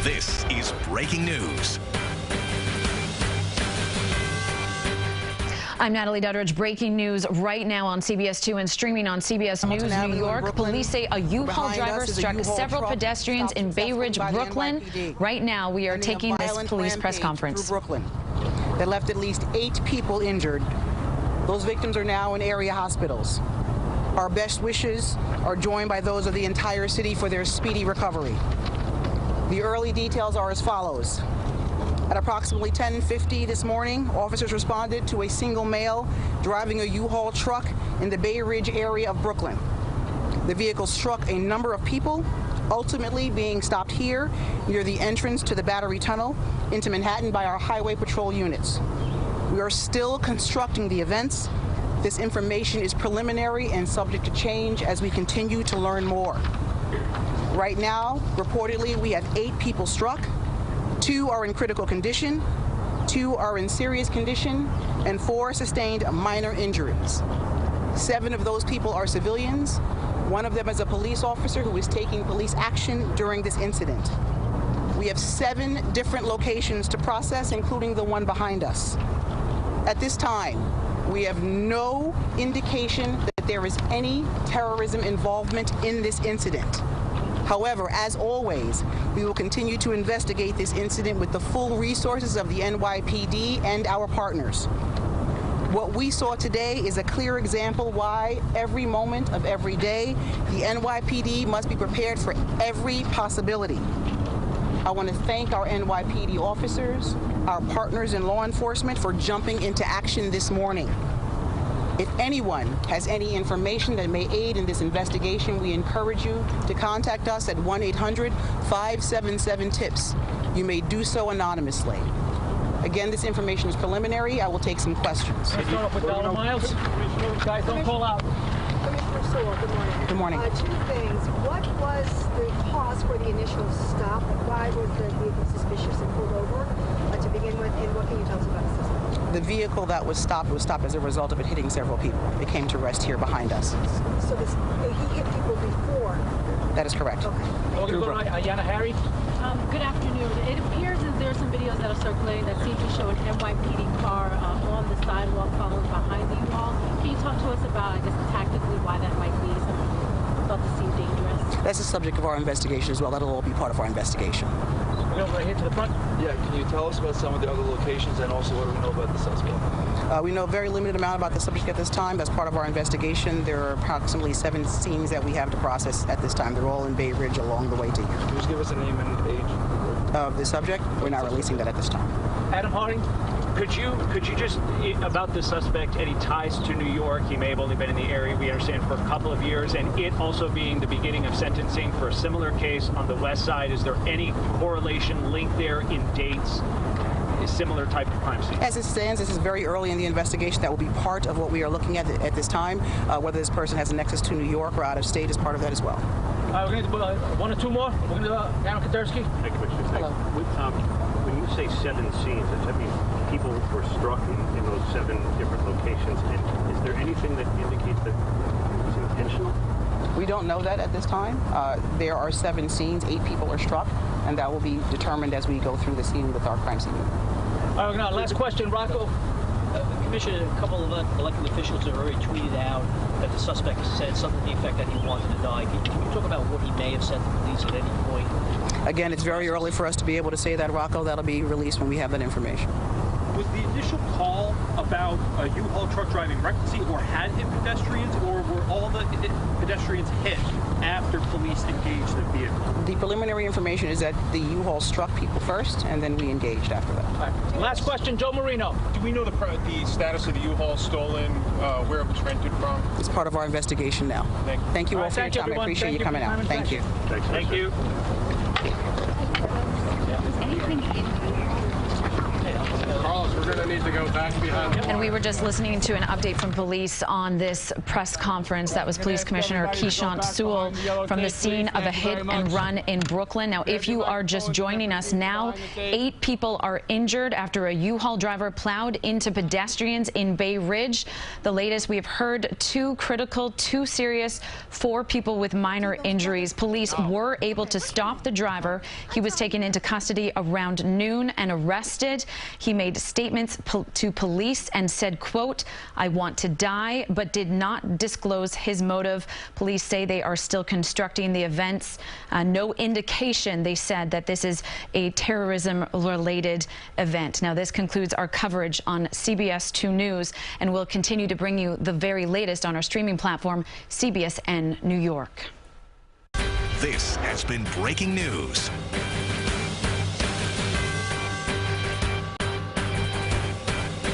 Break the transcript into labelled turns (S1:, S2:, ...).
S1: This is breaking news.
S2: I'm Natalie Duddridge. Breaking news right now on CBS 2 and streaming on CBS News New York. Police say a U-Haul driver struck several pedestrians in Bay Ridge, Brooklyn. Right now, we are taking this police press conference.
S3: Brooklyn that left at least 8 people injured. Those victims are now in area hospitals. Our best wishes are joined by those of the entire city for their speedy recovery. The early details are as follows. At approximately 10:50 this morning, officers responded to a single male driving a U-Haul truck in the Bay Ridge area of Brooklyn. The vehicle struck a number of people, ultimately being stopped here near the entrance to the Battery Tunnel into Manhattan by our Highway Patrol units. We are still constructing the events. This information is preliminary and subject to change as we continue to learn more. Right now, reportedly, we have 8 people struck. 2 are in critical condition, 2 are in serious condition, and 4 sustained minor injuries. 7 of those people are civilians. 1 of them is a police officer who is taking police action during this incident. We have 7 different locations to process, including the one behind us. At this time, we have no indication that there is any terrorism involvement in this incident. However, as always, we will continue to investigate this incident with the full resources of the NYPD and our partners. What we saw today is a clear example why every moment of every day, the NYPD must be prepared for every possibility. I want to thank our NYPD officers, our partners in law enforcement for jumping into action this morning. If anyone has any information that may aid in this investigation, we encourage you to contact us at 1-800-577-TIPS. You may do so anonymously. Again, this information is preliminary. I will take some questions.
S4: Let's start off with Donald Miles. Guys, don't call out.
S5: Commissioner Sewell, good morning.
S3: Good morning.
S5: 2 things. What was the cause for the initial stop? Why was the vehicle suspicious and pulled over to begin with? And what can you tell us about the suspect?
S3: The vehicle that was stopped as a result of it hitting several people. It came to rest here behind us.
S5: So he hit people before?
S3: That is correct.
S5: Okay.
S4: We're going to go to Ayanna Harry.
S6: Good afternoon. It appears that there are some videos that are circulating that seem to show an NYPD car on the sidewalk following behind the U-Haul. Can you talk to us about, I guess, tactically why that might be? Some thought to seem dangerous.
S3: That's the subject of our investigation as well. That'll all be part of our investigation.
S4: We'll go right here to the front.
S7: Yeah, can you tell us about some of the other locations and also what do we know about the suspect?
S3: We know a very limited amount about the subject at this time. That's part of our investigation. There are approximately 7 scenes that we have to process at this time. They're all in Bay Ridge along the way to here.
S7: Can you just give us a name and age?
S3: Of the subject, we're not releasing that at this time.
S4: Adam Harding.
S8: Could you just, about the suspect, any ties to New York? He may have only been in the area, we understand, for a couple of years, and it also being the beginning of sentencing for a similar case on the west side. Is there any correlation, link there in dates, a similar type of crime scene?
S3: As it stands, this is very early in the investigation. That will be part of what we are looking at this time. Whether this person has a nexus to New York or out of state is part of that as well.
S4: We're going to do 1 or 2 more. We're going to do Aaron Katersky.
S9: Hey, Commissioner. Hello. When you say 7 scenes, does that mean people were struck in those 7 different locations? And is there anything that indicates that it was intentional?
S3: We don't know that at this time. There are 7 scenes, 8 people are struck, and that will be determined as we go through the scene with our crime scene.
S4: All right, now, last question, Rocco.
S10: Commissioner, a couple of elected officials have already tweeted out that the suspect said something to the effect that he wanted to die. Can you talk about what he may have said to police at any point?
S3: Again, it's very early for us to be able to say that, Rocco. That'll be released when we have that information.
S11: Was the initial call about a U-Haul truck driving recklessly or had hit pedestrians, or were all the pedestrians hit after police engaged the vehicle?
S3: The preliminary information is that the U-Haul struck people first, and then we engaged after that.
S4: All right. Last question, Joe Marino.
S12: Do we know the status of the U-Haul stolen, where it was rented from?
S3: It's part of our investigation now. Thank you all for your time. I appreciate you coming out. Thank you.
S8: Thank you.
S12: Carlos, we're going to need to go back behind.
S2: And we were just listening to an update from police on this press conference. That was Police Commissioner Keechant Sewell from the scene of a hit and run in Brooklyn. Now, if you are just joining us now, 8 people are injured after a U-Haul driver plowed into pedestrians in Bay Ridge. The latest, we have heard 2 critical, 2 serious, 4 people with minor injuries. Police were able to stop the driver. He was taken into custody around noon and arrested. He made statements to police and said, quote, "I want to die," but did not disclose his motive. Police say they are still constructing the events. No indication, they said, that this is a terrorism-related event. Now, this concludes our coverage on CBS 2 News, and we'll continue to bring you the very latest on our streaming platform, CBSN New York.
S1: This has been breaking news.